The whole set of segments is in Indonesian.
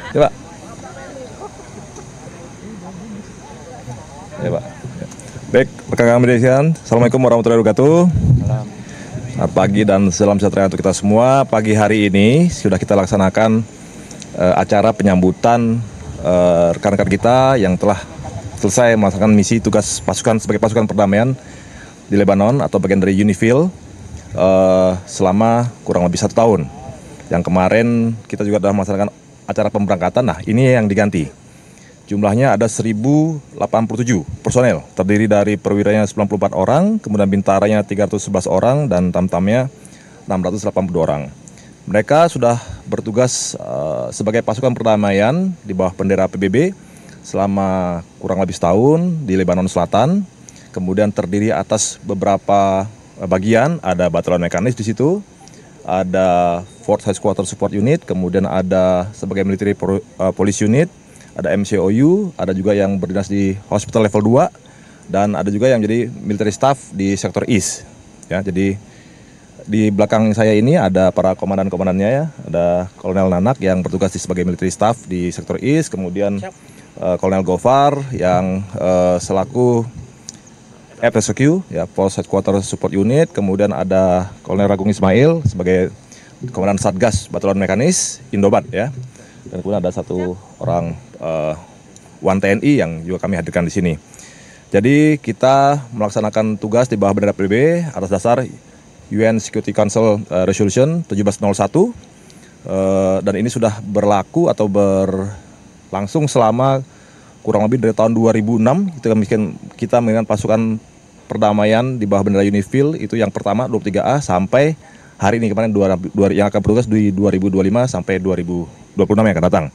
Ya, Pak. Ya, Pak. Baik, rekan-rekan media sekalian, Assalamualaikum warahmatullahi wabarakatuh. Selamat pagi dan salam sejahtera untuk kita semua. Pagi hari ini sudah kita laksanakan acara penyambutan rekan-rekan kita yang telah selesai melaksanakan misi tugas pasukan sebagai pasukan perdamaian di Lebanon atau bagian dari UNIFIL selama kurang lebih 1 tahun. Yang kemarin kita juga sudah melaksanakan acara pemberangkatan. Nah, ini yang diganti. Jumlahnya ada 1087 personel, terdiri dari perwiranya 94 orang, kemudian bintaranya 311 orang, dan tamtamnya 682 orang. Mereka sudah bertugas sebagai pasukan perdamaian di bawah bendera PBB selama kurang lebih setahun di Lebanon Selatan. Kemudian terdiri atas beberapa bagian, ada batalion mekanis di situ, ada Force Headquarter Support Unit, kemudian ada sebagai Military Police Unit, ada MCOU, ada juga yang berdinas di Hospital Level 2, dan ada juga yang jadi Military Staff di sektor East. Ya, jadi di belakang saya ini ada para komandan-komandannya ya, ada Kolonel Nanak yang bertugas sebagai Military Staff di sektor East, kemudian Kolonel Gofar yang selaku FSQ, ya, Force Headquarter Support Unit, kemudian ada Kolonel Ragung Ismail sebagai Komandan Satgas Batalion Mekanis Indobat, ya, dan kemudian ada satu orang Wan TNI yang juga kami hadirkan di sini. Jadi kita melaksanakan tugas di bawah bendera PBB atas dasar UN Security Council Resolution 1701 dan ini sudah berlaku atau berlangsung selama kurang lebih dari tahun 2006. Kita menggunakan pasukan perdamaian di bawah bendera UNIFIL itu yang pertama 23A sampai hari ini kemarin yang akan bertugas di 2025 sampai 2026 yang akan datang.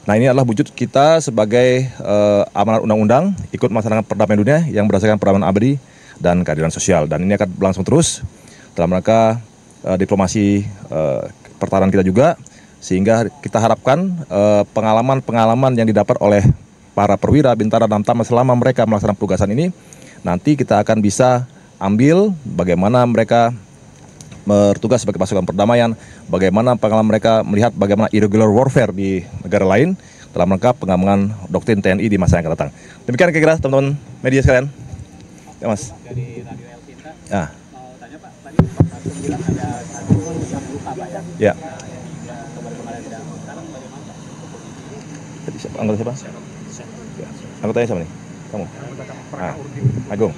Nah, ini adalah wujud kita sebagai amanat undang-undang ikut melaksanakan perdamaian dunia yang berdasarkan perdamaian abadi dan keadilan sosial, dan ini akan berlangsung terus dalam rangka diplomasi pertahanan kita juga, sehingga kita harapkan pengalaman-pengalaman yang didapat oleh para perwira bintara dan tamtama selama mereka melaksanakan penugasan ini, nanti kita akan bisa ambil bagaimana mereka bertugas sebagai pasukan perdamaian, bagaimana pengalaman mereka melihat bagaimana irregular warfare di negara lain dalam rangka pengembangan doktrin TNI di masa yang akan datang. Demikian kira-kira teman-teman media sekalian. Ya, Mas. Dari Radio El Cinta, ya. mau tanya Pak, tadi Bapak bilang ada satu yang luka Pak ya? Ya. Kemarin tidak, sekarang bagaimana Pak? Tadi siapa? Anggota siapa? Ya. Anggotanya siapa nih? Kamu? Agung.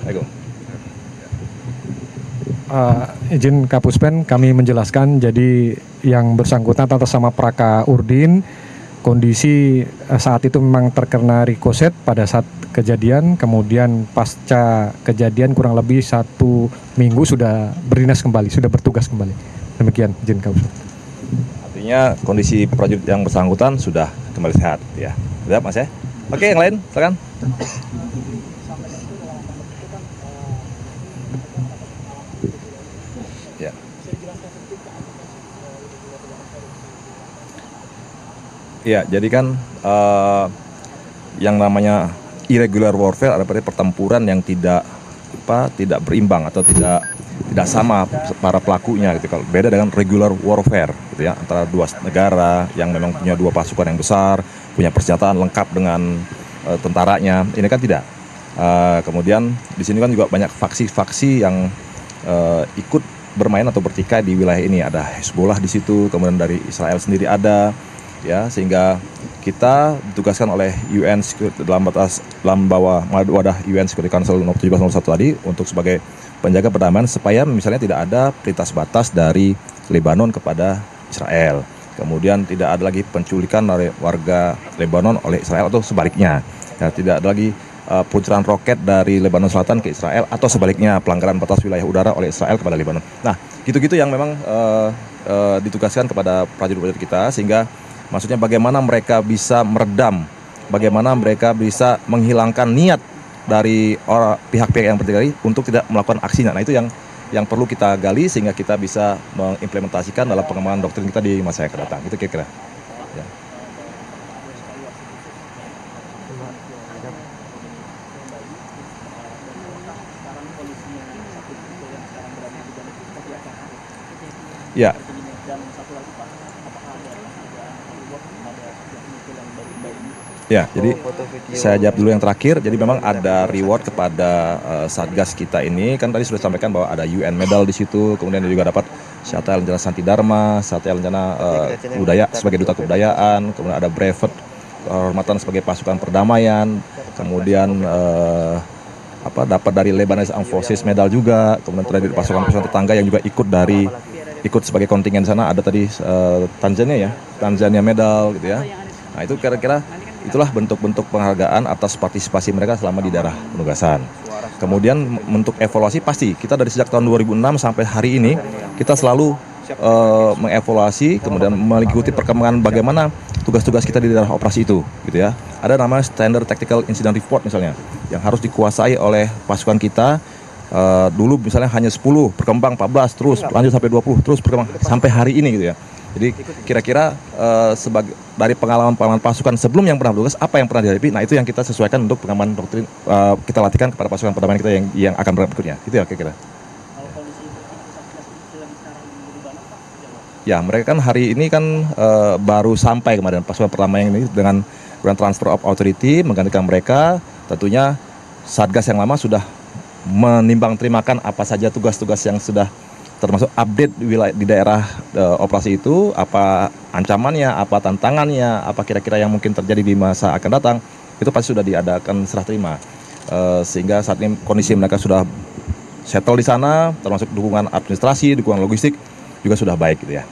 Izin Kapuspen kami menjelaskan, jadi yang bersangkutan atas nama Praka Urdin, kondisi saat itu memang terkena rikoset pada saat kejadian, kemudian pasca kejadian kurang lebih 1 minggu sudah berdinas kembali, sudah bertugas kembali. Demikian izin Kapuspen. Artinya kondisi prajurit yang bersangkutan sudah kembali sehat, ya. Sudah, Mas ya? Oke, yang lain, silakan. Ya. Ya, jadi kan yang namanya irregular warfare adalah pertempuran yang tidak berimbang atau tidak sama para pelakunya gitu. Kalau beda dengan regular warfare gitu ya, antara dua negara yang memang punya 2 pasukan yang besar, punya persenjataan lengkap dengan tentaranya. Ini kan tidak. Kemudian di sini kan juga banyak faksi-faksi yang ikut bermain atau bertikai di wilayah ini. Ada Hezbollah di situ, kemudian dari Israel sendiri ada, ya, sehingga kita ditugaskan oleh UN dalam bawah wadah UN Security Council nomor 1701 tadi untuk sebagai penjaga perdamaian supaya misalnya tidak ada lintas batas dari Lebanon kepada Israel. Kemudian tidak ada lagi penculikan dari warga Lebanon oleh Israel atau sebaliknya. Ya, tidak ada lagi peluncuran roket dari Lebanon Selatan ke Israel atau sebaliknya pelanggaran batas wilayah udara oleh Israel kepada Lebanon. Nah, gitu-gitu yang memang ditugaskan kepada prajurit-prajurit kita, sehingga maksudnya bagaimana mereka bisa meredam, bagaimana mereka bisa menghilangkan niat dari pihak-pihak yang berdikari untuk tidak melakukan aksinya. Nah, itu yang perlu kita gali sehingga kita bisa mengimplementasikan dalam pengembangan doktrin kita di masa yang akan datang. Itu kira-kira. Ya. Ya, Dan satu lagi Pak, apakah ada reward kepada yang muncul yang baru ini? ya. Jadi saya jawab dulu yang terakhir. Jadi memang ada reward kepada Satgas kita ini. Kan tadi sudah disampaikan bahwa ada UN medal di situ. Kemudian juga dapat Satya Lencana Santi Dharma, Satya Lencana Budaya sebagai duta kebudayaan. Kemudian ada brevet kehormatan sebagai pasukan perdamaian. Kemudian dapat dari Lebanese Armed Forces medal juga. Kemudian dari pasukan-pasukan tetangga yang juga ikut sebagai kontingen di sana. Ada tadi Tanzania medal gitu ya. Nah itu kira-kira itulah bentuk-bentuk penghargaan atas partisipasi mereka selama di daerah penugasan. Kemudian untuk evaluasi pasti kita dari sejak tahun 2006 sampai hari ini kita selalu mengevaluasi, kemudian mengikuti perkembangan bagaimana tugas-tugas kita di daerah operasi itu, gitu ya. Ada namanya Standard Tactical Incident Report misalnya, yang harus dikuasai oleh pasukan kita. Dulu misalnya hanya 10, berkembang 14, terus lanjut sampai 20, terus berkembang sampai hari ini gitu ya. Jadi kira-kira sebagai dari pengalaman pasukan sebelum yang pernah bertugas, apa yang pernah dihadapi, nah itu yang kita sesuaikan untuk pengaman doktrin kita latihkan kepada pasukan perdamaian kita yang akan berikutnya. Itu ya kira-kira. Kalau kondisi Satgas sedang sekarang berubah apa? Ya, mereka kan hari ini kan baru sampai kemarin pasukan perdamaian ini dengan transfer of authority menggantikan mereka. Tentunya Satgas yang lama sudah menimbang terimakan apa saja tugas-tugas yang sudah termasuk update di daerah operasi itu, apa ancamannya, apa tantangannya, apa kira-kira yang mungkin terjadi di masa akan datang, itu pasti sudah diadakan serah terima. Sehingga saat ini kondisi mereka sudah settle di sana, termasuk dukungan administrasi, dukungan logistik juga sudah baik gitu ya.